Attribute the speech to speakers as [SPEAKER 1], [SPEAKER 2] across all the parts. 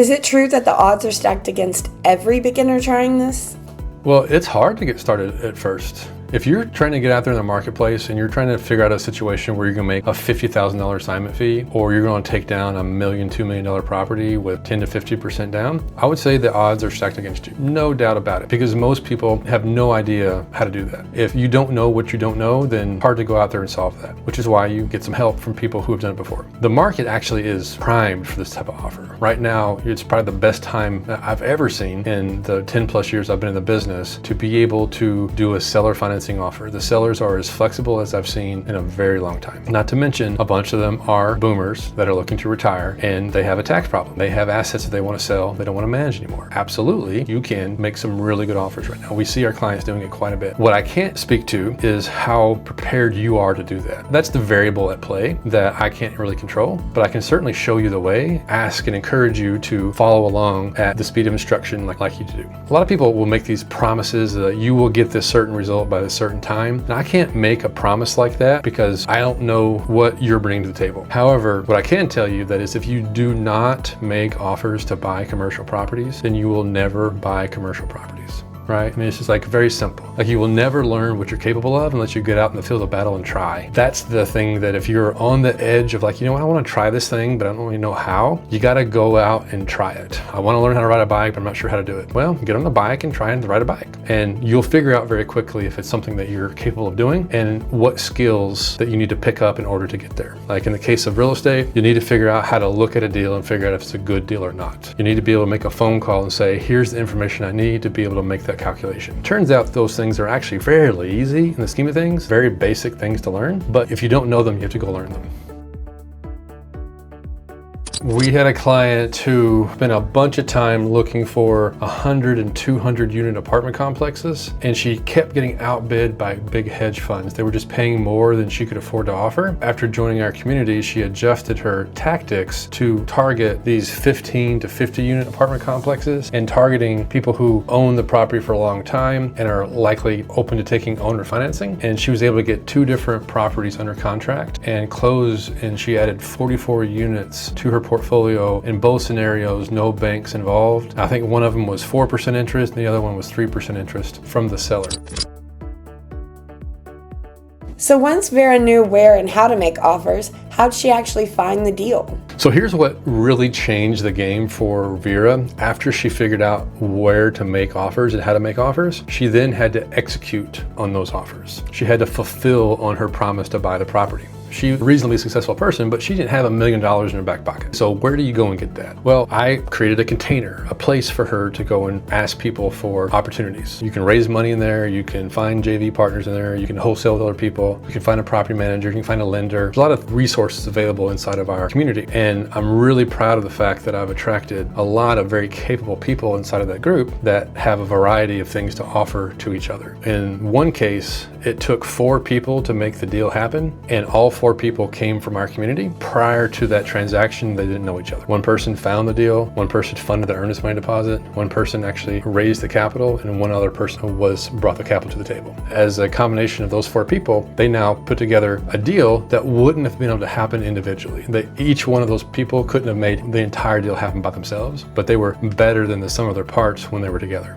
[SPEAKER 1] Is it true that the odds are stacked against every beginner trying this?
[SPEAKER 2] Well, it's hard to get started at first. If you're trying to get out there in the marketplace and you're trying to figure out a situation where you're gonna make a $50,000 assignment fee, or you're gonna take down a $1 million, $2 million property with 10 to 50% down, I would say the odds are stacked against you. No doubt about it, because most people have no idea how to do that. If you don't know what you don't know, then hard to go out there and solve that, which is why you get some help from people who have done it before. The market actually is primed for this type of offer. Right now, it's probably the best time that I've ever seen in the 10 plus years I've been in the business to be able to do a seller financing offer. The sellers are as flexible as I've seen in a very long time. Not to mention, a bunch of them are boomers that are looking to retire and they have a tax problem. They have assets that they want to sell, they don't want to manage anymore. Absolutely, you can make some really good offers right now. We see our clients doing it quite a bit. What I can't speak to is how prepared you are to do that. That's the variable at play that I can't really control, but I can certainly show you the way, ask and encourage you to follow along at the speed of instruction like you do. A lot of people will make these promises that you will get this certain result by this certain time. And I can't make a promise like that because I don't know what you're bringing to the table. However, what I can tell you that is if you do not make offers to buy commercial properties, then you will never buy commercial properties. Right? I mean, it's just like very simple. Like you will never learn what you're capable of unless you get out in the field of battle and try. That's the thing that if you're on the edge of like, you know what, I want to try this thing, but I don't really know how, you got to go out and try it. I want to learn how to ride a bike, but I'm not sure how to do it. Well, get on the bike and try and ride a bike. And you'll figure out very quickly if it's something that you're capable of doing and what skills that you need to pick up in order to get there. Like in the case of real estate, you need to figure out how to look at a deal and figure out if it's a good deal or not. You need to be able to make a phone call and say, here's the information I need to be able to make that calculation. Turns out those things are actually fairly easy in the scheme of things, very basic things to learn, but if you don't know them, you have to go learn them. We had a client who spent a bunch of time looking for 100 and 200 unit apartment complexes, and she kept getting outbid by big hedge funds. They were just paying more than she could afford to offer. After joining our community, she adjusted her tactics to target these 15 to 50 unit apartment complexes and targeting people who own the property for a long time and are likely open to taking owner financing. And she was able to get 2 different properties under contract and close, and she added 44 units to her portfolio. In both scenarios, no banks involved. I think one of them was 4% interest and the other one was 3% interest from the seller.
[SPEAKER 1] So once Vera knew where and how to make offers, how'd she actually find the deal?
[SPEAKER 2] So here's what really changed the game for Vera. After she figured out where to make offers and how to make offers, she then had to execute on those offers. She had to fulfill on her promise to buy the property. She's a reasonably successful person, but she didn't have $1 million in her back pocket. So where do you go and get that? Well, I created a container, a place for her to go and ask people for opportunities. You can raise money in there, you can find JV partners in there, you can wholesale with other people, you can find a property manager, you can find a lender. There's a lot of resources available inside of our community. And I'm really proud of the fact that I've attracted a lot of very capable people inside of that group that have a variety of things to offer to each other. In one case, it took 4 people to make the deal happen, and all 4 people came from our community. Prior to that transaction, they didn't know each other. One person found the deal, one person funded the earnest money deposit, one person actually raised the capital, and one other person brought the capital to the table. As a combination of those 4 people, they now put together a deal that wouldn't have been able to happen individually. Each one of those people couldn't have made the entire deal happen by themselves, but they were better than the sum of their parts when they were together.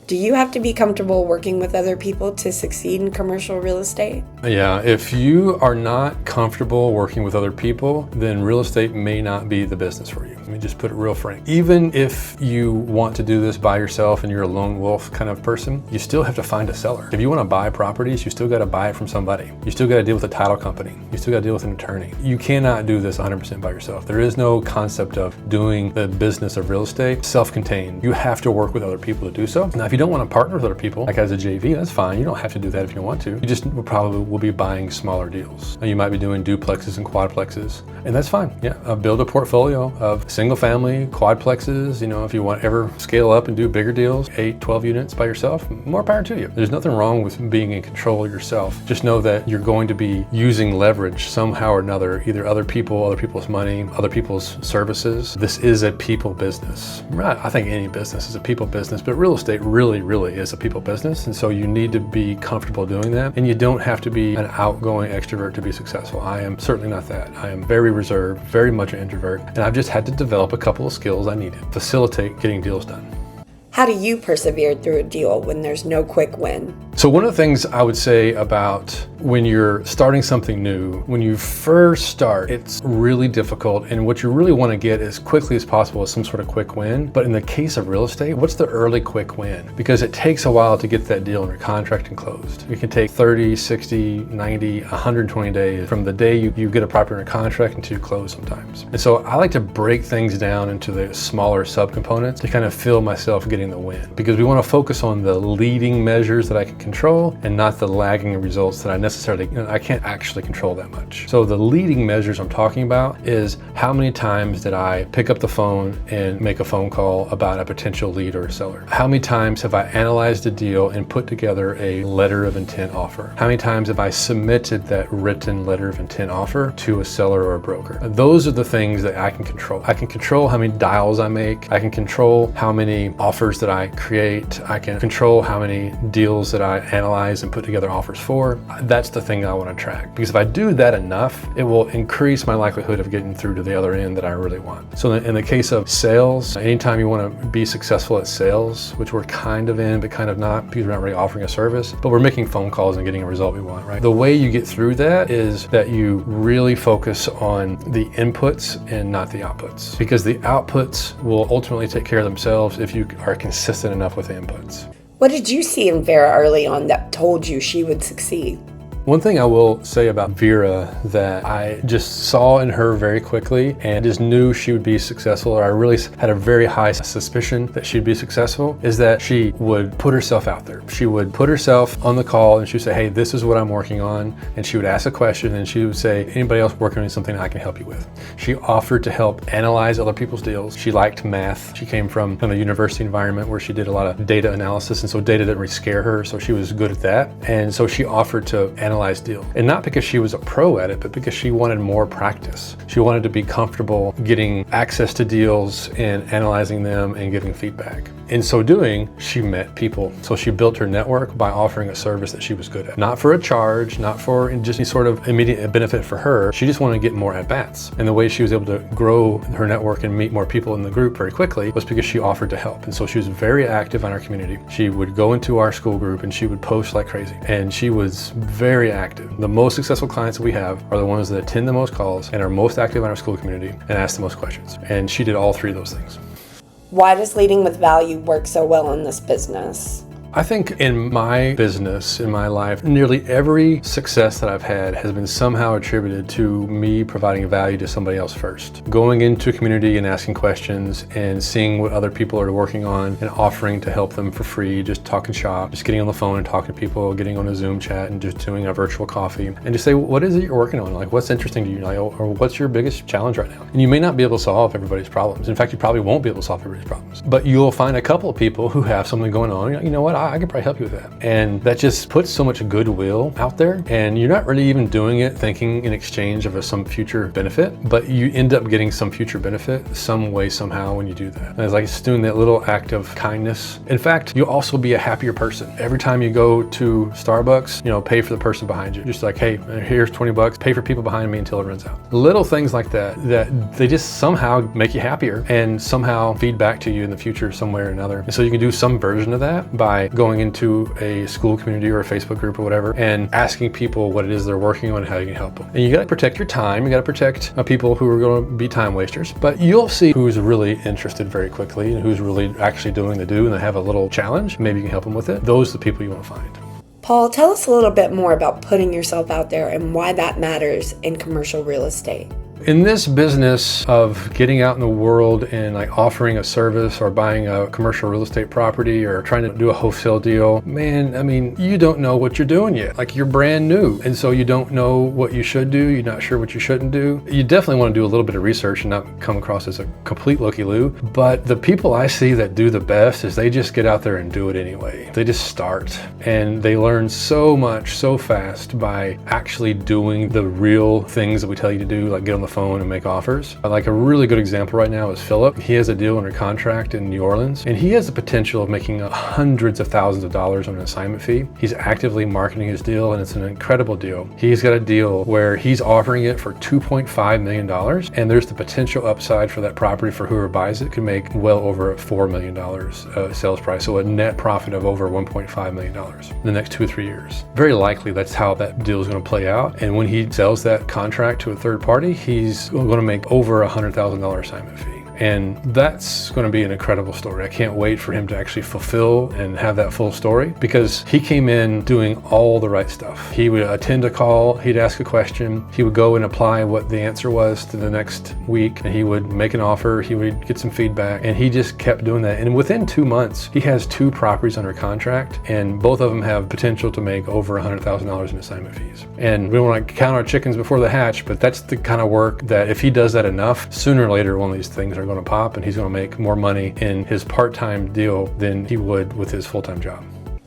[SPEAKER 1] Do you have to be comfortable working with other people to succeed in commercial real estate?
[SPEAKER 2] Yeah, if you are not comfortable working with other people, then real estate may not be the business for you. Let me just put it real frank. Even if you want to do this by yourself and you're a lone wolf kind of person, you still have to find a seller. If you want to buy properties, you still got to buy it from somebody. You still got to deal with a title company. You still got to deal with an attorney. You cannot do this 100% by yourself. There is no concept of doing the business of real estate self-contained. You have to work with other people to do so. Now, if you don't want to partner with other people, like as a JV, that's fine. You don't have to do that if you want to. You just probably will be buying smaller deals. You might be doing duplexes and quadplexes, and that's fine. Yeah, build a portfolio of single family quadplexes. You know, if you want to ever scale up and do bigger deals, 8, 12 units by yourself, more power to you. There's nothing wrong with being in control of yourself. Just know that you're going to be using leverage somehow or another, either other people, other people's money, other people's services. This is a people business. Right? I think any business is a people business, but real estate really really, really is a people business. And so you need to be comfortable doing that. And you don't have to be an outgoing extrovert to be successful. I am certainly not that. I am very reserved, very much an introvert. And I've just had to develop a couple of skills I needed to facilitate getting deals done.
[SPEAKER 1] How do you persevere through a deal when there's no quick win?
[SPEAKER 2] So one of the things I would say about when you're starting something new, when you first start, it's really difficult. And what you really want to get as quickly as possible is some sort of quick win. But in the case of real estate, what's the early quick win? Because it takes a while to get that deal under contract and closed. It can take 30, 60, 90, 120 days from the day you get a property under contract until you close sometimes. And so I like to break things down into the smaller subcomponents to kind of feel myself getting the win, because we want to focus on the leading measures that I can control and not the lagging results that I can't actually control that much. So the leading measures I'm talking about is how many times did I pick up the phone and make a phone call about a potential lead or a seller? How many times have I analyzed a deal and put together a letter of intent offer? How many times have I submitted that written letter of intent offer to a seller or a broker? Those are the things that I can control. I can control how many dials I make. I can control how many offers that I create. I can control how many deals that I analyze and put together offers for. That's the thing I want to track, because if I do that enough, it will increase my likelihood of getting through to the other end that I really want. So in the case of sales, anytime you want to be successful at sales, which we're kind of in, but kind of not, because we're not really offering a service, but we're making phone calls and getting a result we want, right? The way you get through that is that you really focus on the inputs and not the outputs, because the outputs will ultimately take care of themselves if you are consistent enough with the inputs.
[SPEAKER 1] What did you see in Vera early on that told you she would succeed?
[SPEAKER 2] One thing I will say about Vera that I just saw in her very quickly and just knew she would be successful, or I really had a very high suspicion that she'd be successful, is that she would put herself out there. She would put herself on the call and she would say, hey, this is what I'm working on. And she would ask a question and she would say, anybody else working on something I can help you with? She offered to help analyze other people's deals. She liked math. She came from a university environment where she did a lot of data analysis, and so data didn't really scare her, so she was good at that. And so she offered to analyze deal. And not because she was a pro at it, but because she wanted more practice. She wanted to be comfortable getting access to deals and analyzing them and giving feedback. In so doing, she met people. So she built her network by offering a service that she was good at. Not for a charge, not for just any sort of immediate benefit for her. She just wanted to get more at-bats. And the way she was able to grow her network and meet more people in the group very quickly was because she offered to help. And so she was very active in our community. She would go into our school group and she would post like crazy. And she was very active. The most successful clients that we have are the ones that attend the most calls and are most active in our school community and ask the most questions. And she did all three of those things.
[SPEAKER 1] Why does leading with value work so well in this business?
[SPEAKER 2] I think in my business, in my life, nearly every success that I've had has been somehow attributed to me providing value to somebody else first. Going into a community and asking questions and seeing what other people are working on and offering to help them for free, just talking shop, just getting on the phone and talking to people, getting on a Zoom chat and just doing a virtual coffee and just say, what is it you're working on? Like, what's interesting to you? Like, or what's your biggest challenge right now? And you may not be able to solve everybody's problems. In fact, you probably won't be able to solve everybody's problems, but you'll find a couple of people who have something going on. You know what? I can probably help you with that. And that just puts so much goodwill out there, and you're not really even doing it thinking in exchange of some future benefit, but you end up getting some future benefit some way, somehow when you do that. And it's like it's doing that little act of kindness. In fact, you'll also be a happier person. Every time you go to Starbucks, pay for the person behind you. Just like, hey, here's $20, pay for people behind me until it runs out. Little things like that they just somehow make you happier and somehow feed back to you in the future some way or another. And so you can do some version of that by going into a school community or a Facebook group or whatever and asking people what it is they're working on and how you can help them. And you got to protect your time. You got to protect people who are going to be time wasters, but you'll see who's really interested very quickly and who's really actually doing the do and they have a little challenge. Maybe you can help them with it. Those are the people you want to find.
[SPEAKER 1] Paul, tell us a little bit more about putting yourself out there and why that matters in commercial real estate.
[SPEAKER 2] In this business of getting out in the world and like offering a service or buying a commercial real estate property or trying to do a wholesale deal, man, I mean, you don't know what you're doing yet. Like, you're brand new. And so you don't know what you should do. You're not sure what you shouldn't do. You definitely want to do a little bit of research and not come across as a complete looky-loo. But the people I see that do the best is they just get out there and do it anyway. They just start and they learn so much so fast by actually doing the real things that we tell you to do, like get on the the phone and make offers. Like a really good example right now is Philip. He has a deal under contract in New Orleans, and he has the potential of making hundreds of thousands of dollars on an assignment fee. He's actively marketing his deal, and it's an incredible deal. He's got a deal where he's offering it for $2.5 million, and there's the potential upside for that property for whoever buys it could make well over $4 million sales price, so a net profit of over $1.5 million in the next 2 or 3 years. Very likely that's how that deal is going to play out, and when he sells that contract to a third party, he's going to make over a $100,000 assignment fee. And that's going to be an incredible story. I can't wait for him to actually fulfill and have that full story, because he came in doing all the right stuff. He would attend a call, he'd ask a question, he would go and apply what the answer was to the next week, and he would make an offer, he would get some feedback, and he just kept doing that. And within 2 months, he has 2 properties under contract, and both of them have potential to make over $100,000 in assignment fees. And we don't want to count our chickens before they hatch, but that's the kind of work that if he does that enough, sooner or later one of these things are going to pop, and he's going to make more money in his part-time deal than he would with his full-time job.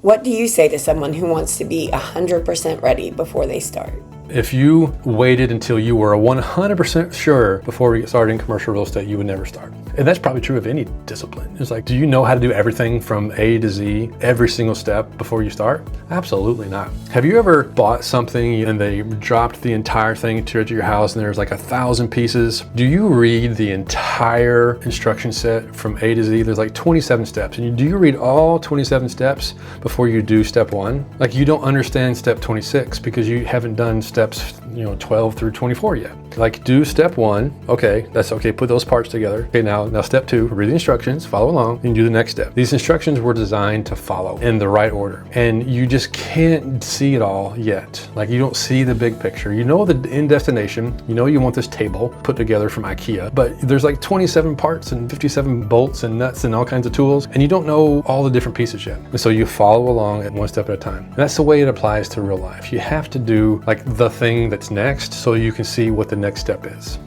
[SPEAKER 1] What do you say to someone who wants to be 100% ready before they start?
[SPEAKER 2] If you waited until you were 100% sure before we get started in commercial real estate, you would never start. And that's probably true of any discipline. It's like, do you know how to do everything from A to Z, every single step before you start? Absolutely not. Have you ever bought something and they dropped the entire thing to your house and there's like 1,000 pieces? Do you read the entire instruction set from A to Z? There's like 27 steps. And do you read all 27 steps before you do step 1? Like, you don't understand step 26 because you haven't done steps 12 through 24 yet. Like, do step 1, okay, that's okay, put those parts together. Okay, now step 2, read the instructions, follow along, and do the next step. These instructions were designed to follow in the right order, and you just can't see it all yet. Like, you don't see the big picture. You know the end destination, you know you want this table put together from IKEA, but there's like 27 parts and 57 bolts and nuts and all kinds of tools, and you don't know all the different pieces yet. And so you follow along at one step at a time. And that's the way it applies to real life. You have to do like the thing that's next so you can see what the next step is.